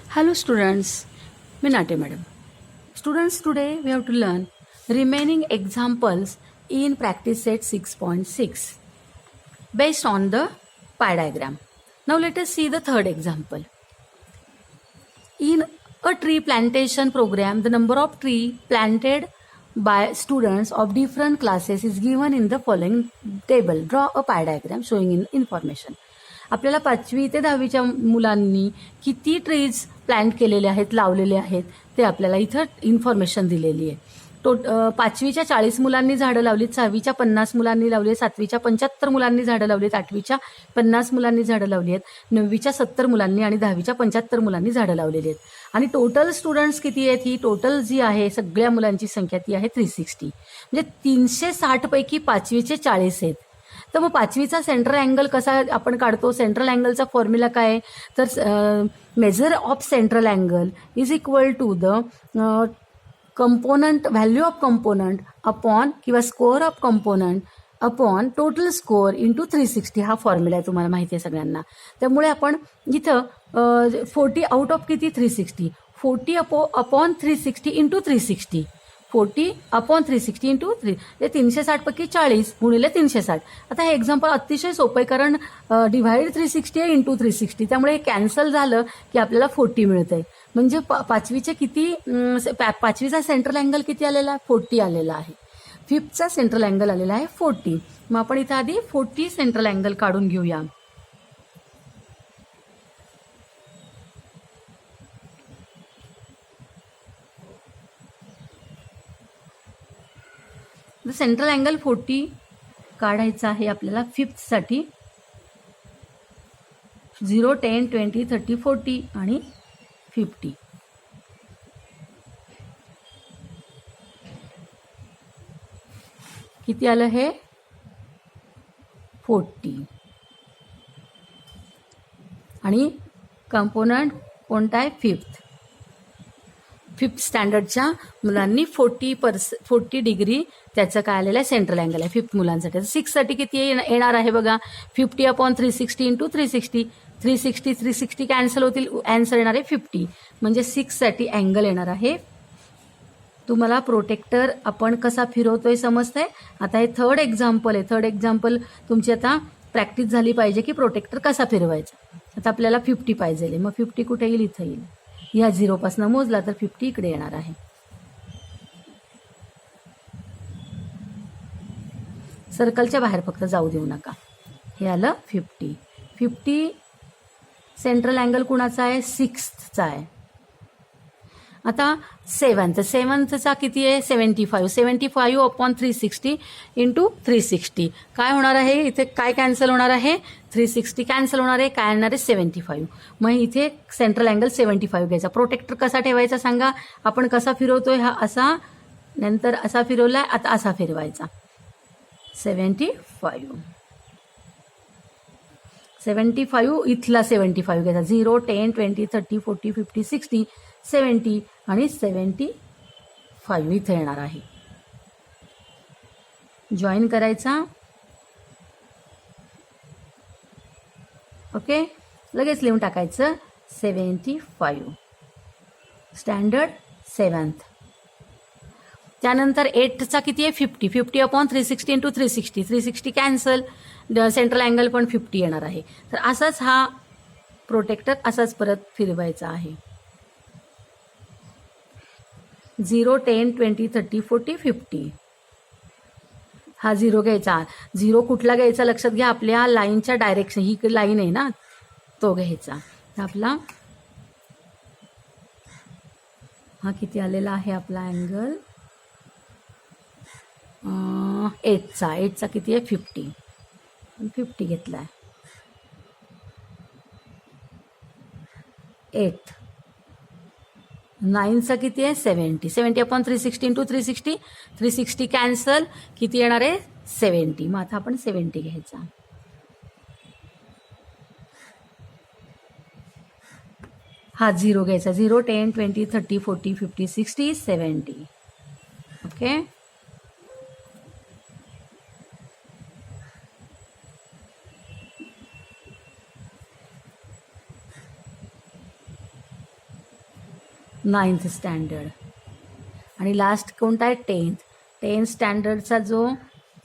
Hello students, Minate madam. Students, today we have to learn remaining examples in practice set 6.6 based on the pie diagram. Now let us see the third example. In a tree plantation program, the number of tree planted by students of different classes is given in the following table. Draw a pie diagram showing in information. आपल्याला 5वी ते 10वीच्या मुलांनी किती trees plant केलेले आहेत, लावलेले आहेत ते आपल्याला इथं इन्फॉर्मेशन दिलेली आहे. 5वीच्या 40 मुलांनी झाडं लावलीत, 6वीच्या 50 मुलांनी लावली आहेत, 7वीच्या 75 मुलांनी झाडं लावली आहेत, 8वीच्या 50 मुलांनी झाडं लावली आहेत, 9वीच्या 70 मुलांनी आणि 10वीच्या 75 मुलांनी झाडं लावलेली आहेत. आणि टोटल स्टुडंट्स किती आहेत? ही टोटल जी आहे सगळ्या मुलांची संख्या ती आहे 360. म्हणजे 360 पैकी 5वीचे 40 आहेत. तर मग 5वीचा सेंट्रल अँगल कसा आपण काढतो? सेंट्रल अँगलचा फॉर्म्युला काय आहे? तर measure of central angle is equal to the component, value of component upon किंवा score of component upon total score into 360. हा फॉर्म्युला आहे, तुम्हाला माहिती आहे सगळ्यांना. त्यामुळे आपण इथं 40 आउट ऑफ किती? 360. 40 अपॉन 360 इंटू 360. 40 अपॉन 360 इंटू 3 म्हणजे 360 पैकी 40 गुणिले 360. आता हे एक्झाम्पल अतिशय सोपं आहे, कारण डिव्हाइड 360 आहे इंटू 360. त्यामुळे हे कॅन्सल झालं की आपल्याला 40 मिळतंय. म्हणजे 5वीचे किती? 5वीचा सेंट्रल अँगल किती आलेला आहे? 40 आलेला आहे. 5thचा सेंट्रल अँगल आलेला आहे 40. मग आपण इथं आधी 40 सेंट्रल अँगल काढून घेऊया. सेंट्रल अँगल 40 काढायचा आहे आपल्याला 5thसाठी. 0, 10, 20, 30, 40 आणि 50. किती आलं हे? 40. आणि कंपोनंट कोणता आहे? 5th स्टँडर्डच्या मुलांनी 40 डिग्री त्याचं काय आलेलं आहे? सेंट्रल अँगल आहे 5th मुलांसाठी. 6साठी किती येणार आहे बघा? 50 अपॉन 360 इंटू 360. 360 कॅन्सल होतील, अँसर येणार आहे 50. म्हणजे 6साठी अँगल येणार आहे. तुम्हाला प्रोटेक्टर आपण कसा फिरवतोय समजतंय? आता हे थर्ड एक्झाम्पल आहे. थर्ड एक्झाम्पल तुमची आता प्रॅक्टिस झाली पाहिजे की प्रोटेक्टर कसा फिरवायचा. आता आपल्याला 50 पाहिजे. मग 50 कुठे येईल? इथं येईल. या 0 पासून मोजला तर 50 इकडे येणार आहे. सर्कलच्या बाहेर फक्त जाऊ देऊ नका. हे आलं 50. 50 सेंट्रल अँगल कुणाचा आहे? 6thचा आहे. आता 7thचा किती आहे? 75. 75 अपॉन 360 इंटू 360 काय होणार आहे? इथे काय कॅन्सल होणार आहे? 360 कॅन्सल होणार आहे. काय येणार आहे? 75. मग इथे सेंट्रल अँगल 75 घ्यायचा. प्रोटेक्टर कसा ठेवायचा सांगा? आपण कसा फिरवतोय? हा असा, नंतर असा फिरवलाय, आता असा फिरवायचा. 75. इथला 75 घ्यायचा. 0, 10, 20, 30, 40, 50, 60, 70 आणि 75 इथे येणार आहे. जॉईन करायचा. ओके, लगेच लिहून टाकायचं 75. Standard 7th. त्यानंतर 8thचा किती आहे? 50. 50 upon 360 into 360. 360 cancel, central angle पण 50 येणार आहे. तर असाच हा प्रोटेक्टर असाच परत फिरवायचा आहे. 0, 10, 20, 30, 40, 50. हा 0 घ्यायचा. 0 कुठला घ्यायचा लक्षात घ्या? आपल्या लाईनच्या डायरेक्शन, ही लाईन आहे ना, तो घ्यायचा. आपला हा किती आलेला आहे आपला अँगल? 8चा किती आहे? 50. 50 घेतला आहे. 8th. 9चा किती आहे? 70. 70 अपॉन 360 इंटू 360. 360 कॅन्सल, किती येणार आहे? 70. मग आता आपण 70 घ्यायचा. हा 0 घ्यायचा. 0, 10, 20, 30, 40, 50, 60, 70. ओके. 9th standard. आणि लास्ट कोणता आहे 10th स्टँडर्डचा जो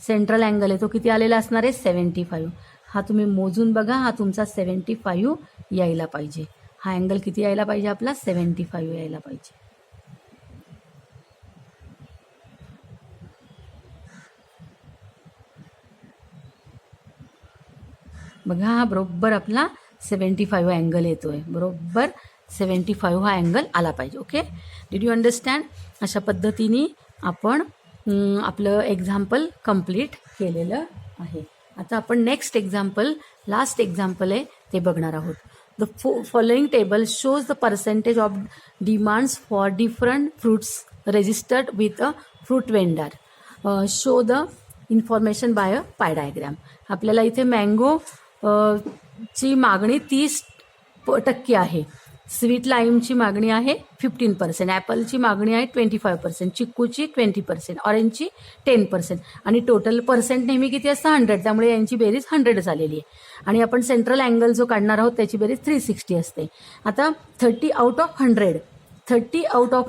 सेंट्रल अँगल आहे तो किती आलेला असणार आहे 75. हा तुम्ही मोजून बघा, हा तुमचा 75 यायला पाहिजे. हा अँगल किती यायला पाहिजे आपला 75 यायला पाहिजे. बघा हा बरोबर आपला 75 अँगल येतोय, बरोबर 75 हा अँगल आला पाहिजे. Okay, did you understand? अशा पद्धतीने आपण आपलं एक्झाम्पल कंप्लीट केलेलं आहे. आता आपण नेक्स्ट एक्झाम्पल, लास्ट एक्झाम्पल आहे ते बघणार आहोत. The following table shows the percentage of demands for different fruits registered with a fruit vendor. Show the information by a pie diagram. आपल्याला इथे मँगो ची मागणी 30% आहे. स्वीट लाईमची मागणी आहे 15%, ॲपलची मागणी आहे 25%, चिक्कूची 20%, ऑरेंजची 10%. आणि टोटल पर्सेंट नेहमी किती असतं 100, त्यामुळे यांची बेरीज 100 झालेली आहे. आणि आपण सेंट्रल अँगल जो काढणार आहोत त्याची बेरीज 360 असते. आता 30 आउट ऑफ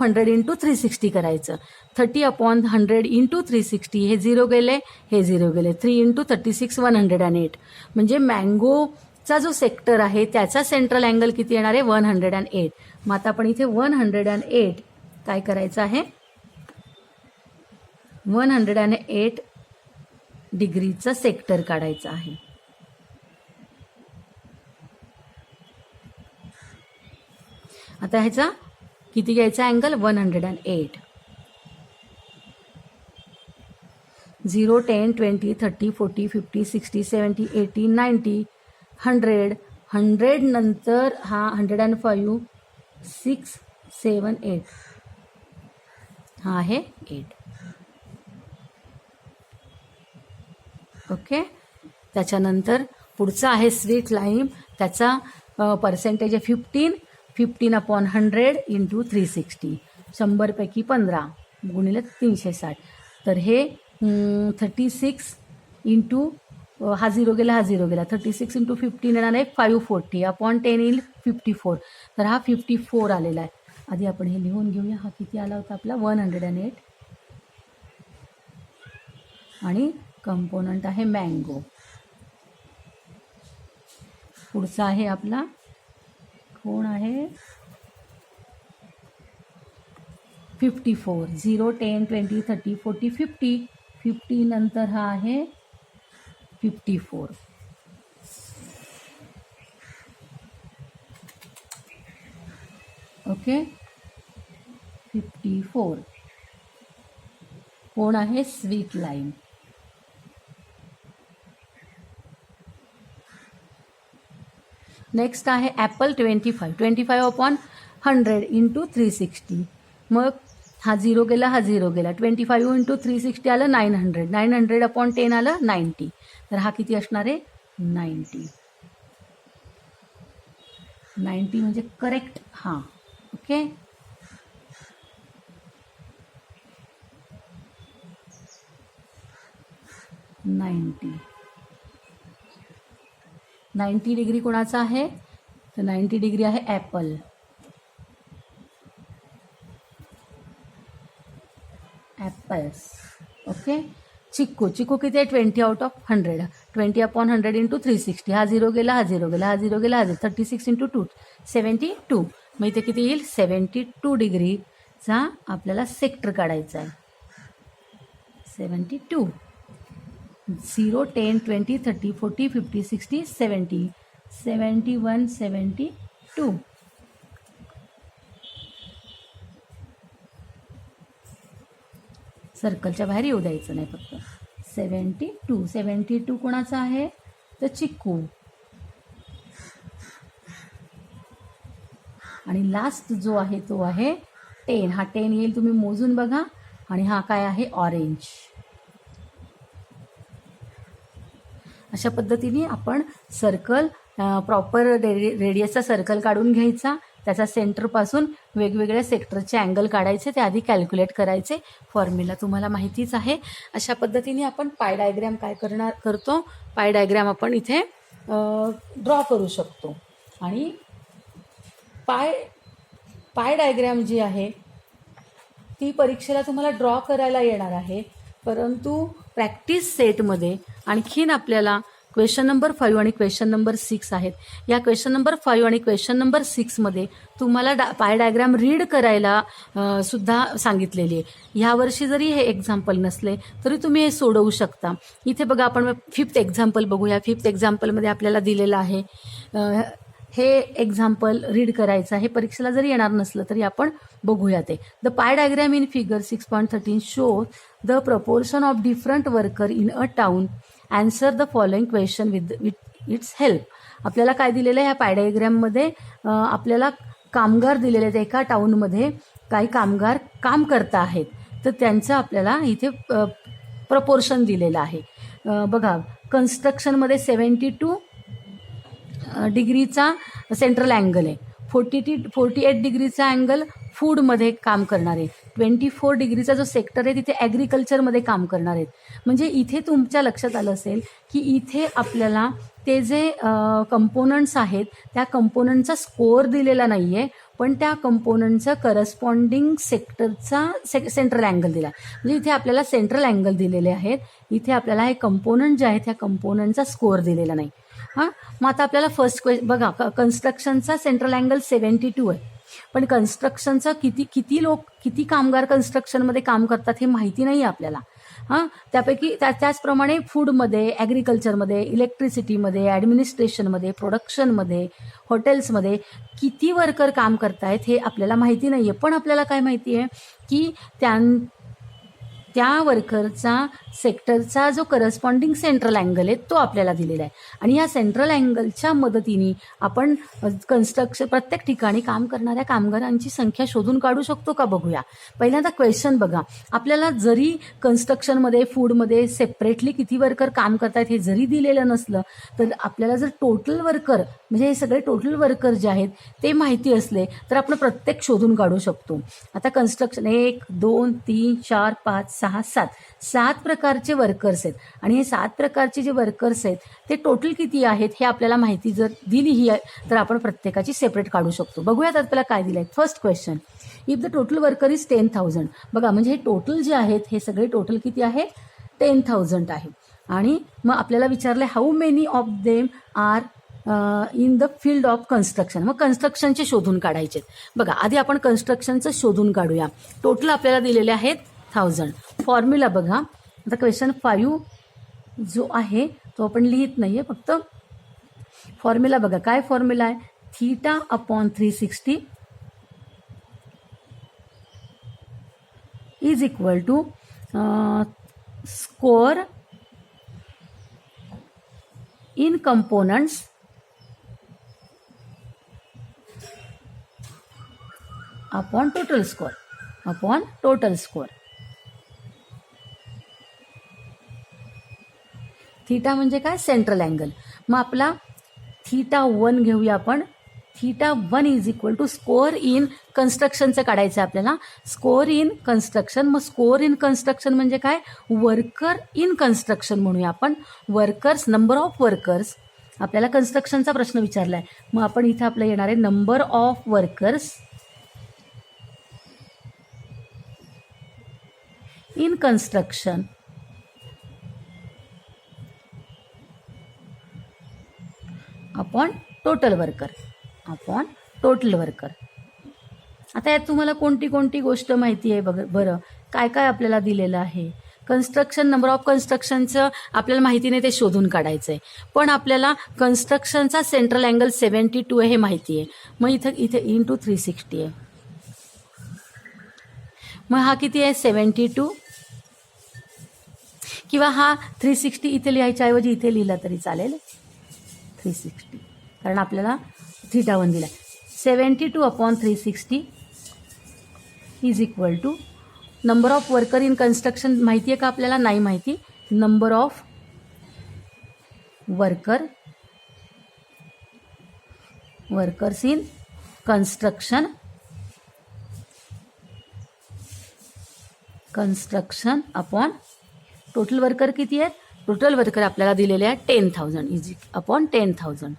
100 इंटू 360 करायचं. 30/100 इंटू 360, हे 0 गेले, हे 0 गेले. 3 इंटू 36 108. म्हणजे मँगोचा जो सेक्टर आहे त्याचा सेंट्रल अँगल किती येणार आहे 108. मग आता आपण इथे 108 काय करायचं आहे 108 डिग्रीचा सेक्टर काढायचा आहे. आता ह्याचा किती घ्यायचा अँगल 108. 0, 10, 20, 30, 40, 50, 60, 70, 80, 90, 100. 100 नंतर हा 105, 6, 7, 8 हा आहे 8. ओके, त्याच्यानंतर पुढचा आहे स्वीट लाईम. त्याचा पर्सेंटेज आहे 15/100 इंटू 360. 100पैकी 15 गुणिले 360. तर हे 36 इंटू हा 0 गेला, हा 0 गेला. 36 इंटू 15 येणार आहे 540/10 येईल 54. तर हा 54 आलेला आहे. आधी आपण हे लिहून घेऊया. हा किती आला होता आपला 108. आणि कंपोनंट आहे मँगो. पुढचा आहे आपला कोण आहे 54. 0, 10, 20, 30, 40, 50. 50 नंतर हा आहे 54. ओके, 54 कोण आहे स्वीट लाईम. नेक्स्ट आहे ॲपल 25/100 इंटू 360. मग हा 0 गेला, हा 0 गेला. 25 इंटू 360 आलं 900. 900/10 आलं 90. तर हा किती असणार आहे 90. 90 म्हणजे करेक्ट हा. ओके, $90 डिग्री कोणाचा आहे तर 90 डिग्री आहे ॲपल. ॲपल्स. ओके, चिक्कू किती आहे 20/100. 20/100 इंटू 360. हा 0 गेला, हा 0 गेला, हा 0 गेला, हा 36 इंटू 2 72. मग इथे किती येईल 72 डिग्रीचा आपल्याला सेक्टर काढायचा आहे. 72. 0, 10, 20, 30, 40, 50, 60, 70, 71, 72. सर्कलच्या बाहेर येऊ द्यायचं नाही फक्त. 72. 72 कोणाचा आहे तर चिक्कू. आणि लास्ट जो आहे तो आहे 10. हा 10 येईल, तुम्ही मोजून बघा. आणि हा काय आहे ऑरेंज. अशा पद्धतीने आपण सर्कल प्रॉपर रेडियसचा सर्कल काढून घ्यायचा. त्याचा सेंटरपासून वेगवेगळ्या सेक्टरचे अँगल काढायचे, ते आधी कॅल्क्युलेट करायचे. फॉर्म्युला तुम्हाला माहितीच आहे. अशा पद्धतीने आपण पाय डायग्रॅम काय करतो पाय डायग्रॅम आपण इथे ड्रॉ करू शकतो. आणि पाय पाय डायग्रॅम जी आहे ती परीक्षेला तुम्हाला ड्रॉ करायला येणार आहे, परंतु प्रॅक्टिस सेटमध्ये आणखीन आपल्याला क्वेश्चन नंबर 5 आणि क्वेश्चन नंबर 6 आहेत. या क्वेश्चन नंबर 5 आणि क्वेश्चन नंबर 6मध्ये तुम्हाला पाय डायग्राम रीड करायला सुद्धा सांगितलेली आहे. ह्यावर्षी जरी हे एक्झाम्पल नसले तरी तुम्ही हे सोडवू शकता. इथे बघा, आपण 5th एक्झाम्पल बघूया. 5th एक्झाम्पलमध्ये आपल्याला दिलेलं आहे हे एक्झाम्पल रीड करायचं आहे. परीक्षेला जरी येणार नसलं तरी आपण बघूया ते. The pie diagram in figure 6.13 show the proportion of different worker in a town. Answer the following question with its help. आपल्याला काय दिलेलं आहे ह्या पाय डायग्राममध्ये? आपल्याला कामगार दिलेले आहेत. एका टाउनमध्ये काही कामगार काम करता आहेत, तर त्यांचं आपल्याला इथे प्रपोर्शन दिलेलं आहे. बघा, कन्स्ट्रक्शनमध्ये 72 डिग्रीचा सेंट्रल अँगल आहे. 48 डिग्रीचा अँगल फूडमध्ये काम करणार आहे. 24 डिग्रीचा जो सेक्टर आहे तिथे ॲग्रिकल्चरमध्ये काम करणार आहेत. म्हणजे इथे तुमच्या लक्षात आलं असेल की इथे आपल्याला ते जे कंपोनंट्स आहेत त्या कंपोनंटचा स्कोअर दिलेला नाही आहे, पण त्या कंपोनंटचं करस्पॉन्डिंग सेक्टरचा सेंट्रल अँगल दिला. म्हणजे इथे आपल्याला सेंट्रल अँगल दिलेले आहेत, इथे आपल्याला हे कंपोनंट जे आहेत त्या कंपोनंटचा स्कोअर दिलेला नाही. हां, मग आता आपल्याला फर्स्ट बघा, कन्स्ट्रक्शनचा सेंट्रल अँगल 72 आहे, पण कन्स्ट्रक्शनचा किती कामगार कन्स्ट्रक्शनमध्ये काम करतात हे माहिती नाही आपल्याला. हां, त्यापैकी त्याचप्रमाणे फूडमध्ये, ॲग्रिकल्चरमध्ये, इलेक्ट्रिसिटीमध्ये, ॲडमिनिस्ट्रेशनमध्ये, प्रोडक्शनमध्ये, हॉटेल्समध्ये किती वर्कर काम करतायत हे आपल्याला माहिती नाही आहे. पण आपल्याला काय माहिती आहे की त्या वर्करचा सेक्टरचा जो करस्पॉन्डिंग सेंट्रल अँगल आहे तो आपल्याला दिलेला आहे. आणि या सेंट्रल अँगलच्या मदतीने आपण प्रत्येक ठिकाणी काम करणाऱ्या कामगारांची संख्या शोधून काढू शकतो का बघूया. पहिल्यांदा क्वेश्चन बघा, आपल्याला जरी कन्स्ट्रक्शनमध्ये, फूडमध्ये सेपरेटली किती वर्कर काम करतात हे जरी दिलेलं नसलं तर आपल्याला जर टोटल वर्कर म्हणजे हे सगळे टोटल वर्कर जे आहेत ते माहिती असले तर आपण प्रत्येक शोधून काढू शकतो. आता कन्स्ट्रक्शन 1, 2, 3, 4, 5, 6, 7 प्रकारचे वर्कर्स आहेत आणि हे 7 प्रकारचे जे वर्कर्स आहेत ते टोटल किती आहेत हे आपल्याला माहिती जर दिली ही आहे तर आपण प्रत्येकाची सेपरेट काढू शकतो. बघूयात आपल्याला काय दिलं आहे. First question, if the total worker is 10,000. बघा, म्हणजे हे टोटल जे आहेत हे सगळे टोटल किती आहे? 10,000 आहे. आणि मग आपल्याला विचारलं how many of them are in the field of construction. मग कन्स्ट्रक्शनचे शोधून काढायचे. बघा, आधी आपण कन्स्ट्रक्शनचं शोधून काढूया. टोटल आपल्याला दिलेले आहेत 1000. फॉर्म्युला बघा, आता क्वेश्चन 5 जो आहे तो आपण लिहित नाही आहे, फक्त फॉर्म्युला बघा. काय फॉर्म्युला आहे? θ/360 is equal to score in components upon total score. Theta म्हणजे काय? Central angle. मग आपला θ1 घेऊया आपण. θ1 is equal to score in कन्स्ट्रक्शनचं काढायचं आहे आपल्याला. Score in construction. मग स्कोअर इन कन्स्ट्रक्शन म्हणजे काय? वर्कर इन कन्स्ट्रक्शन म्हणूया आपण. Workers, number of workers. आपल्याला कन्स्ट्रक्शनचा प्रश्न विचारला आहे, मग आपण इथं आपलं येणार आहे number of workers in construction upon total worker. आता यात तुम्हाला कोणती गोष्ट माहिती आहे बरं, काय काय आपल्याला दिलेलं आहे? कन्स्ट्रक्शन, नंबर ऑफ कन्स्ट्रक्शनचं आपल्याला माहिती नाही, ते शोधून काढायचं आहे. पण आपल्याला कन्स्ट्रक्शनचा सेंट्रल अँगल 72 आहे हे माहिती आहे. मग इथे इंटू 360 आहे. मग हा किती आहे? 72. किंवा हा 360 इथे लिहायच्या ऐवजी इथे लिहिला तरी चालेल. 360 कारण आपल्याला θ1 दिला. 72/360 is equal to number of worker in construction माहिती आहे का आपल्याला? नाही माहिती. Number of workers in construction upon total worker किती आहेत? टोटल वर्कर आपल्याला दिलेले आहे 10,000 इज अपॉन 10,000.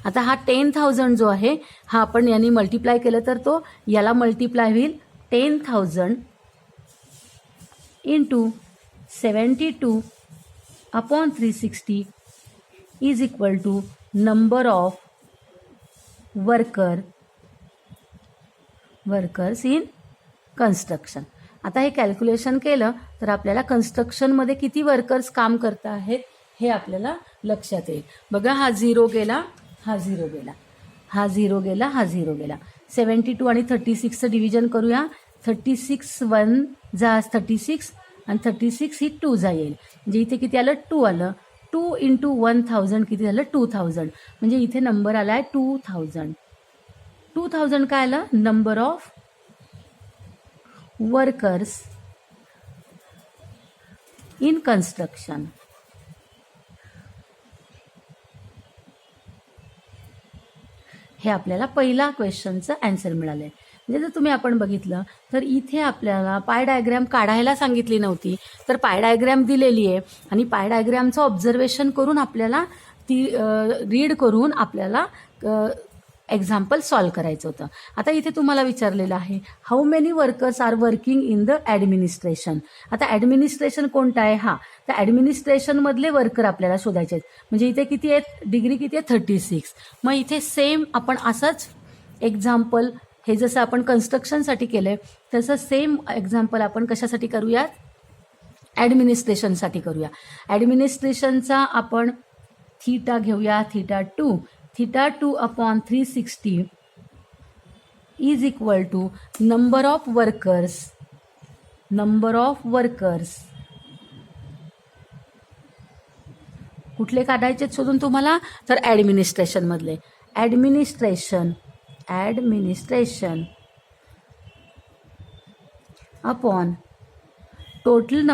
आता हा 10,000 जो आहे हा आपण यांनी मल्टिप्लाय केलं तर तो याला मल्टिप्लाय होईल 10,000 into 72 upon 360 is equal to number of workers in construction. आता हे कॅल्क्युलेशन केलं तर आपल्याला कन्स्ट्रक्शनमध्ये किती वर्कर्स काम करत आहेत हे आपल्याला लक्षात येईल. बघा हा 0 गेला, हा 0 गेला, हा 0 गेला, हा 0 गेला. 72 आणि 36चं डिव्हिजन करूया. 36 1 जा 36 आणि 36 ही 2 जा येईल. म्हणजे इथे किती आलं 2 आलं. 2 इंटू 1000 किती झालं 2000. म्हणजे इथे नंबर आला आहे 2000. 2000 काय आलं number of workers in construction. हे आपल्याला पहिला क्वेश्चनचं आन्सर मिळालं आहे. म्हणजे जर तुम्ही आपण बघितलं तर इथे आपल्याला पाय डायग्रॅम काढायला सांगितली नव्हती, तर पाय डायग्रॅम दिलेली आहे आणि पाय डायग्रॅमचं ऑब्झर्वेशन करून आपल्याला ती रीड करून आपल्याला एक्झाम्पल सॉल्व करायचं होतं. आता इथे तुम्हाला विचारलेलं आहे how many workers are working in the administration. आता ॲडमिनिस्ट्रेशन कोणतं आहे हा, तर ॲडमिनिस्ट्रेशनमधले वर्कर आपल्याला शोधायचे आहेत. म्हणजे इथे किती आहेत डिग्री किती आहे 36. मग इथे सेम आपण असंच एक्झाम्पल हे जसं आपण कन्स्ट्रक्शनसाठी केलं आहे तसं सेम एक्झाम्पल आपण कशासाठी करूयात ॲडमिनिस्ट्रेशनसाठी करूया. ॲडमिनिस्ट्रेशनचा आपण थीटा घेऊया θ2 upon 360 is equal to number of workers कुठले काढायचे शोधून तुम्हाला, तर ॲडमिनिस्ट्रेशनमधले. Administration upon total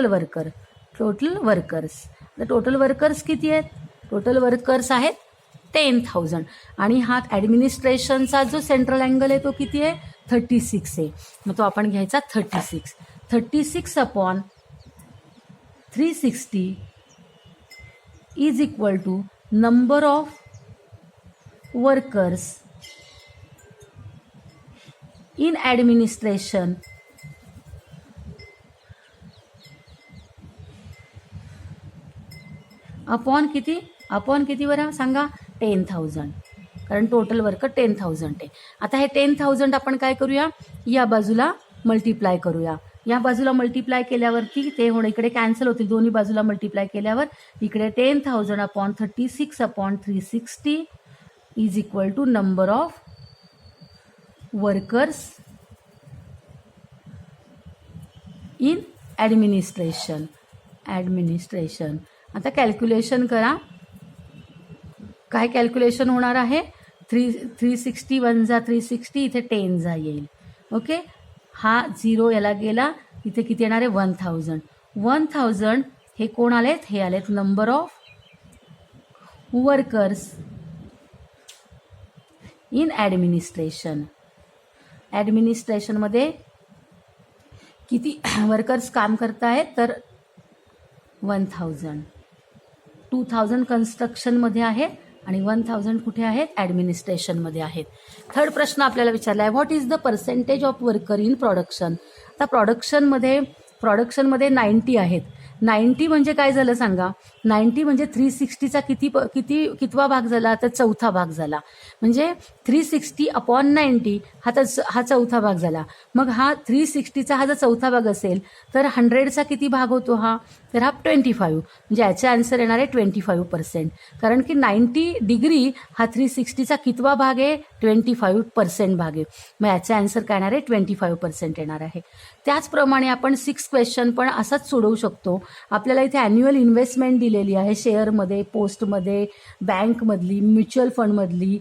workers. तर टोटल वर्कर्स किती आहेत, टोटल वर्कर्स आहेत 10,000 आणि हा ॲडमिनिस्ट्रेशनचा जो सेंट्रल अँगल आहे तो किती आहे 36 आहे. मग तो आपण घ्यायचा 36 upon 360 is equal to number of workers in administration upon किती बरं सांगा 10,000. कारण टोटल वर्कर 10,000 आहे. आता हे 10,000 आपण काय करूया या बाजूला मल्टिप्लाय करूया. या बाजूला मल्टिप्लाय केल्यावरती ते होणं इकडे कॅन्सल होतील. दोन्ही बाजूला मल्टिप्लाय केल्यावर इकडे 10,000 upon 36 upon 360 is equal to number of workers in administration. आता कॅल्क्युलेशन करा. काय कॅल्क्युलेशन होणार आहे 360 1 जा 360 इथे 10 जा येईल. ओके हा 0 याला गेला इथे किती येणार आहे 1000 हे कोण आलेत, हे आलेत नंबर ऑफ वर्कर्स इन ॲडमिनिस्ट्रेशनमध्ये किती वर्कर्स काम करत आहेत तर 1000. 2000 कन्स्ट्रक्शनमध्ये आहेत आणि 1000 कुठे आहेत ॲडमिनिस्ट्रेशनमध्ये आहेत. थर्ड प्रश्न आपल्याला विचारला आहे what is the percentage of worker in production. आता प्रोडक्शनमध्ये 90 आहेत. 90 म्हणजे काय झालं सांगा. 90 म्हणजे 360चा कितवा भाग झाला तर चौथा भाग झाला. म्हणजे 360 अपॉन 90 हा चौथा भाग झाला. मग हा 360चा हा जर चौथा भाग असेल तर 100चा किती भाग होतो हा, तर हा 25. म्हणजे याचे आन्सर येणार आहे 25%. कारण की 90 डिग्री हा 360चा कितवा भाग आहे 25% भाग आहे. मग याचे आन्सर काय येणार आहे 25% येणार आहे. त्याचप्रमाणे आपण 6 क्वेश्चन पण असाच सोडवू शकतो. आपल्याला इथे ॲन्युअल इन्व्हेस्टमेंट दिलेली आहे शेअरमध्ये, पोस्टमध्ये, बँकमधली, म्युच्युअल फंडमधली,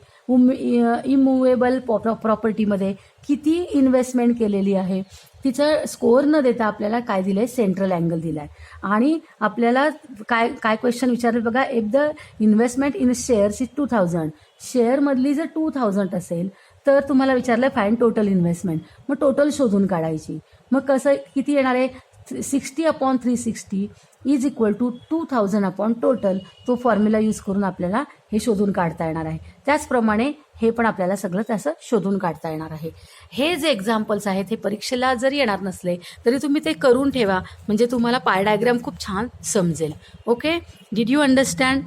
इमूवेबल प्रॉपर्टीमध्ये किती इन्व्हेस्टमेंट केलेली आहे. तिचं स्कोअर न देता आपल्याला काय दिलं आहे सेंट्रल अँगल दिला आहे. आणि आपल्याला काय क्वेश्चन विचारले बघा. If the investment in shares is 2000, शेअरमधली जर 2000 असेल तर तुम्हाला विचारलं फाइंड टोटल इन्व्हेस्टमेंट. मग टोटल शोधून काढायची. मग कसं किती येणार आहे 60/360 is equal to 2000 upon total. तो फॉर्म्युला यूज करून आपल्याला हे शोधून काढता येणार आहे. त्याचप्रमाणे हे पण आपल्याला सगळं त्याचं शोधून काढता येणार आहे. हे जे एक्झाम्पल्स आहेत हे परीक्षेला जरी येणार नसले तरी तुम्ही ते करून ठेवा, म्हणजे तुम्हाला पाय डायग्राम खूप छान समजेल. Okay, did you understand?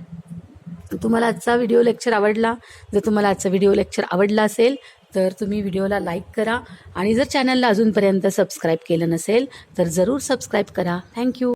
तुम्हाला आजचा व्हिडिओ लेक्चर आवडला? जर तुम्हाला आजचा व्हिडिओ लेक्चर आवडला असेल तर तुम्ही व्हिडिओला लाईक करा आणि जर चॅनलला अजूनपर्यंत सबस्क्राईब केलं नसेल तर जरूर सबस्क्राईब करा. थँक्यू.